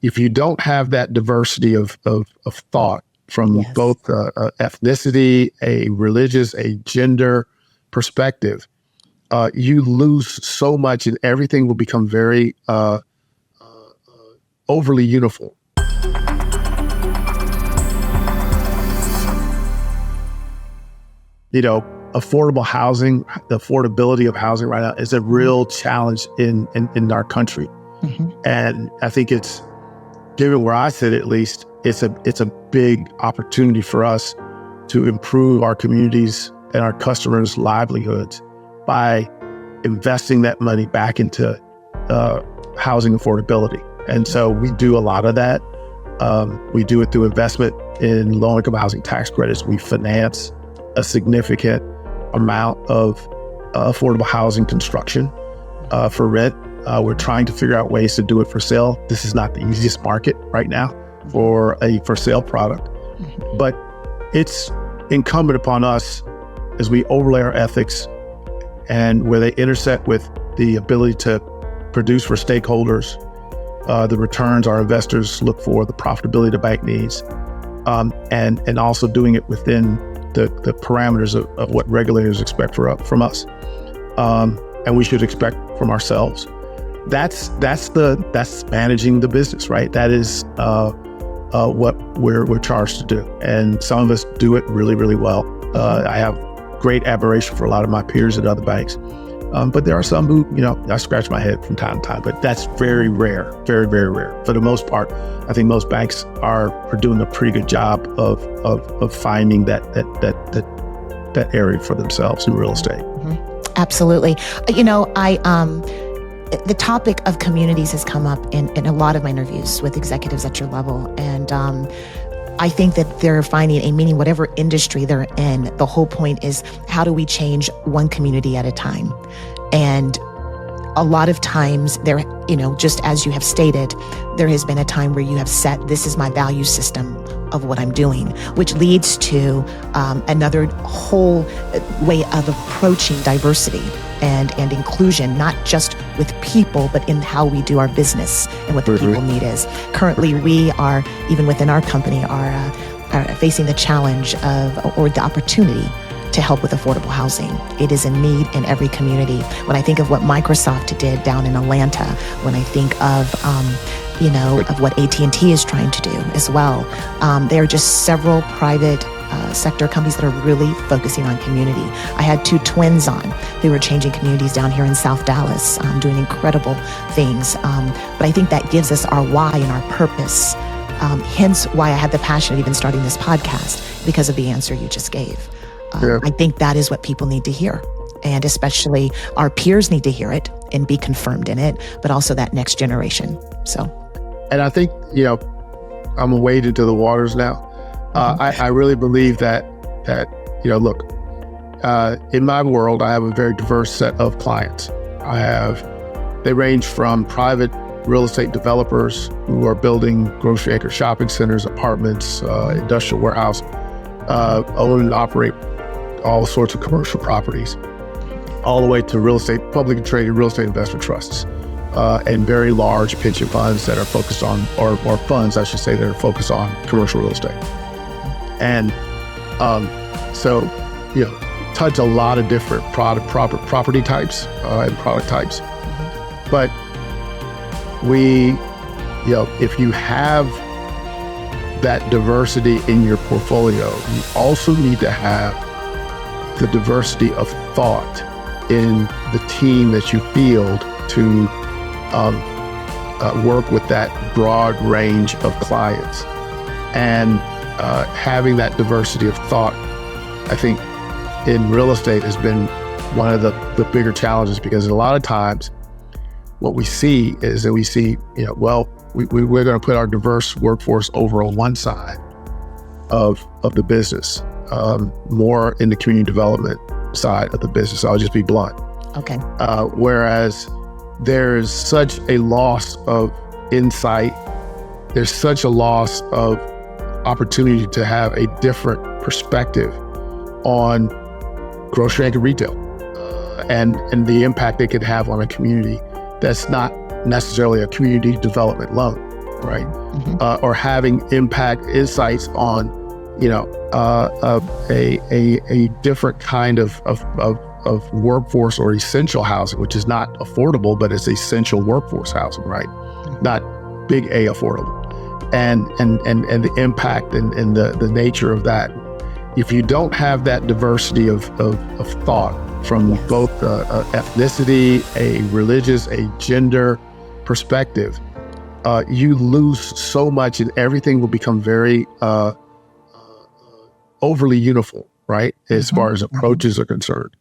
if you don't have that diversity of thought from both ethnicity, a religious, a gender perspective, you lose so much, and everything will become very overly uniform. You know, affordable housing, the affordability of housing right now is a real challenge in our country. Mm-hmm. And I think it's, given where I sit at least, it's a big opportunity for us to improve our communities and our customers' livelihoods by investing that money back into housing affordability. And so we do a lot of that. We do it through investment in low-income housing tax credits. We finance a significant amount of affordable housing construction for rent. We're trying to figure out ways to do it for sale. This is not the easiest market right now for a for sale product, but it's incumbent upon us as we overlay our ethics and where they intersect with the ability to produce for stakeholders, the returns our investors look for, the profitability the bank needs, and also doing it within the parameters of what regulators expect from us, and we should expect from ourselves. That's managing the business, right? That is what we're charged to do, and some of us do it really, really well. I have great admiration for a lot of my peers at other banks, but there are some who, I scratch my head from time to time. But that's very rare, very, very rare. For the most part, I think most banks are doing a pretty good job of finding that area for themselves in real estate. Mm-hmm. Absolutely. The topic of communities has come up in a lot of my interviews with executives at your level. And I think that they're finding a meaning, whatever industry they're in. The whole point is, how do we change one community at a time? And a lot of times there, just as you have stated, there has been a time where you have set, this is my value system of what I'm doing, which leads to another whole way of approaching diversity and inclusion, not just with people, but in how we do our business and what the people need is. Currently, we are, even within our company, are facing the challenge or the opportunity to help with affordable housing. It is a need in every community. When I think of what Microsoft did down in Atlanta, when I think of of what AT&T is trying to do as well, there are just several private sector companies that are really focusing on community. I had two twins on who were changing communities down here in South Dallas, doing incredible things. But I think that gives us our why and our purpose. Hence why I had the passion of even starting this podcast, because of the answer you just gave. I think that is what people need to hear. And especially our peers need to hear it and be confirmed in it, but also that next generation. And I think, I'm a wade into the waters now. I really believe that look, in my world, I have a very diverse set of clients. They range from private real estate developers who are building grocery anchor shopping centers, apartments, industrial warehouse, own and operate all sorts of commercial properties, all the way to real estate, publicly traded real estate investment trusts, and very large pension funds that are focused on, or funds, I should say, that are focused on commercial real estate. And so, touch a lot of different property types and product types. But if you have that diversity in your portfolio, you also need to have the diversity of thought in the team that you field to work with that broad range of clients. And having that diversity of thought, I think, in real estate has been one of the bigger challenges, because a lot of times what we see is that we're going to put our diverse workforce over on one side of the business, more in the community development side of the business. I'll just be blunt. Okay. Whereas there's such a loss of insight, there's such a loss of opportunity to have a different perspective on grocery anchored retail and the impact they could have on a community that's not necessarily a community development loan. right? Or having impact insights on, a different kind of workforce or essential housing, which is not affordable, but it's essential workforce housing, right? Not big A affordable. And the impact and the nature of that. If you don't have that diversity of thought from both ethnicity, a religious, a gender perspective, you lose so much, and everything will become very overly uniform, right? As far as approaches are concerned.